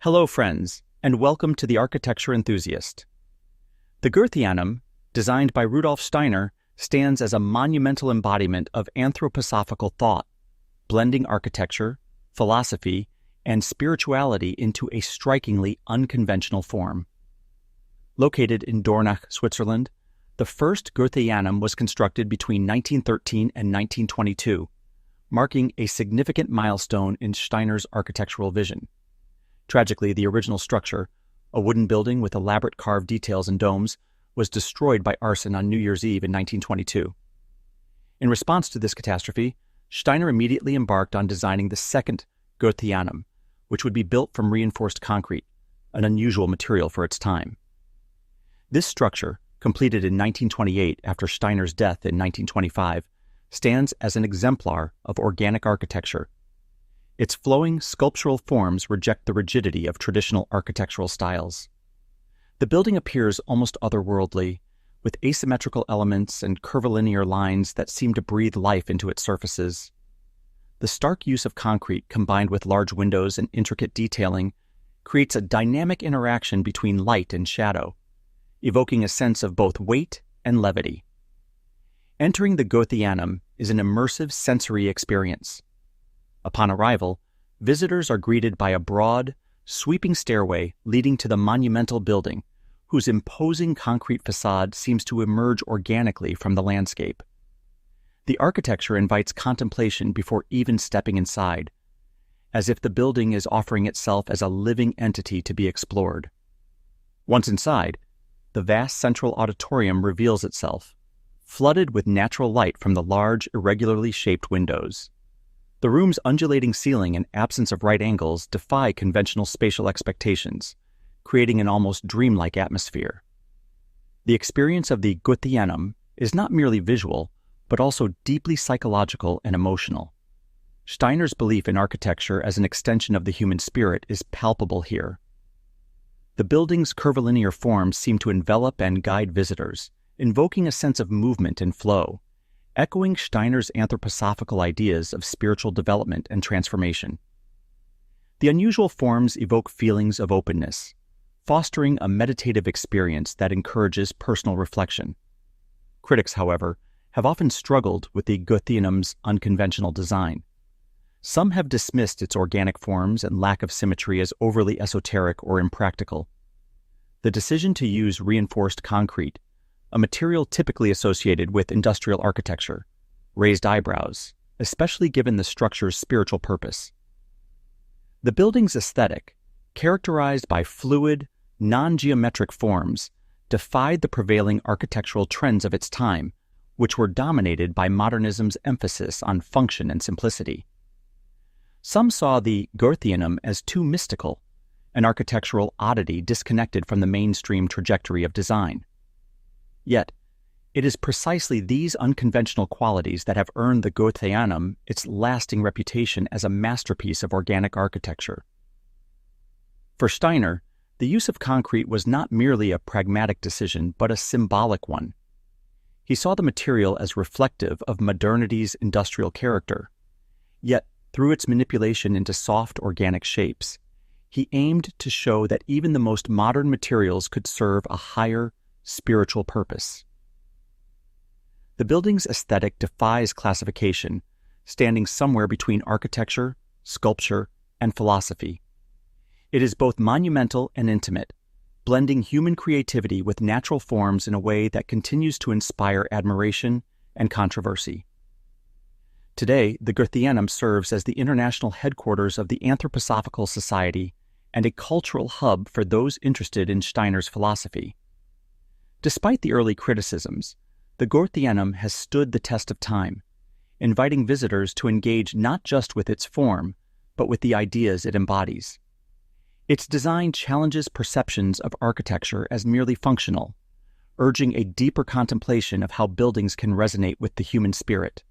Hello, friends, and welcome to the Architecture Enthusiast. The Goetheanum, designed by Rudolf Steiner, stands as a monumental embodiment of anthroposophical thought, blending architecture, philosophy, and spirituality into a strikingly unconventional form. Located in Dornach, Switzerland, the first Goetheanum was constructed between 1913 and 1922, marking a significant milestone in Steiner's architectural vision. Tragically, the original structure, a wooden building with elaborate carved details and domes, was destroyed by arson on New Year's Eve in 1922. In response to this catastrophe, Steiner immediately embarked on designing the second Goetheanum, which would be built from reinforced concrete, an unusual material for its time. This structure, completed in 1928 after Steiner's death in 1925, stands as an exemplar of organic architecture. Its flowing sculptural forms reject the rigidity of traditional architectural styles. The building appears almost otherworldly, with asymmetrical elements and curvilinear lines that seem to breathe life into its surfaces. The stark use of concrete combined with large windows and intricate detailing creates a dynamic interaction between light and shadow, evoking a sense of both weight and levity. Entering the Goetheanum is an immersive sensory experience. Upon arrival, visitors are greeted by a broad, sweeping stairway leading to the monumental building, whose imposing concrete facade seems to emerge organically from the landscape. The architecture invites contemplation before even stepping inside, as if the building is offering itself as a living entity to be explored. Once inside, the vast central auditorium reveals itself, flooded with natural light from the large, irregularly shaped windows. The room's undulating ceiling and absence of right angles defy conventional spatial expectations, creating an almost dreamlike atmosphere. The experience of the Goetheanum is not merely visual, but also deeply psychological and emotional. Steiner's belief in architecture as an extension of the human spirit is palpable here. The building's curvilinear forms seem to envelop and guide visitors, invoking a sense of movement and flow, echoing Steiner's anthroposophical ideas of spiritual development and transformation. The unusual forms evoke feelings of openness, fostering a meditative experience that encourages personal reflection. Critics, however, have often struggled with the Goetheanum's unconventional design. Some have dismissed its organic forms and lack of symmetry as overly esoteric or impractical. The decision to use reinforced concrete, a material typically associated with industrial architecture, raised eyebrows, especially given the structure's spiritual purpose. The building's aesthetic, characterized by fluid, non-geometric forms, defied the prevailing architectural trends of its time, which were dominated by modernism's emphasis on function and simplicity. Some saw the Goetheanum as too mystical, an architectural oddity disconnected from the mainstream trajectory of design. Yet, it is precisely these unconventional qualities that have earned the Goetheanum its lasting reputation as a masterpiece of organic architecture. For Steiner, the use of concrete was not merely a pragmatic decision, but a symbolic one. He saw the material as reflective of modernity's industrial character, yet through its manipulation into soft organic shapes, he aimed to show that even the most modern materials could serve a higher, spiritual purpose. The building's aesthetic defies classification, standing somewhere between architecture, sculpture, and philosophy. It is both monumental and intimate, blending human creativity with natural forms in a way that continues to inspire admiration and controversy. Today, the Goetheanum serves as the international headquarters of the Anthroposophical Society and a cultural hub for those interested in Steiner's philosophy. Despite the early criticisms, the Goetheanum has stood the test of time, inviting visitors to engage not just with its form, but with the ideas it embodies. Its design challenges perceptions of architecture as merely functional, urging a deeper contemplation of how buildings can resonate with the human spirit.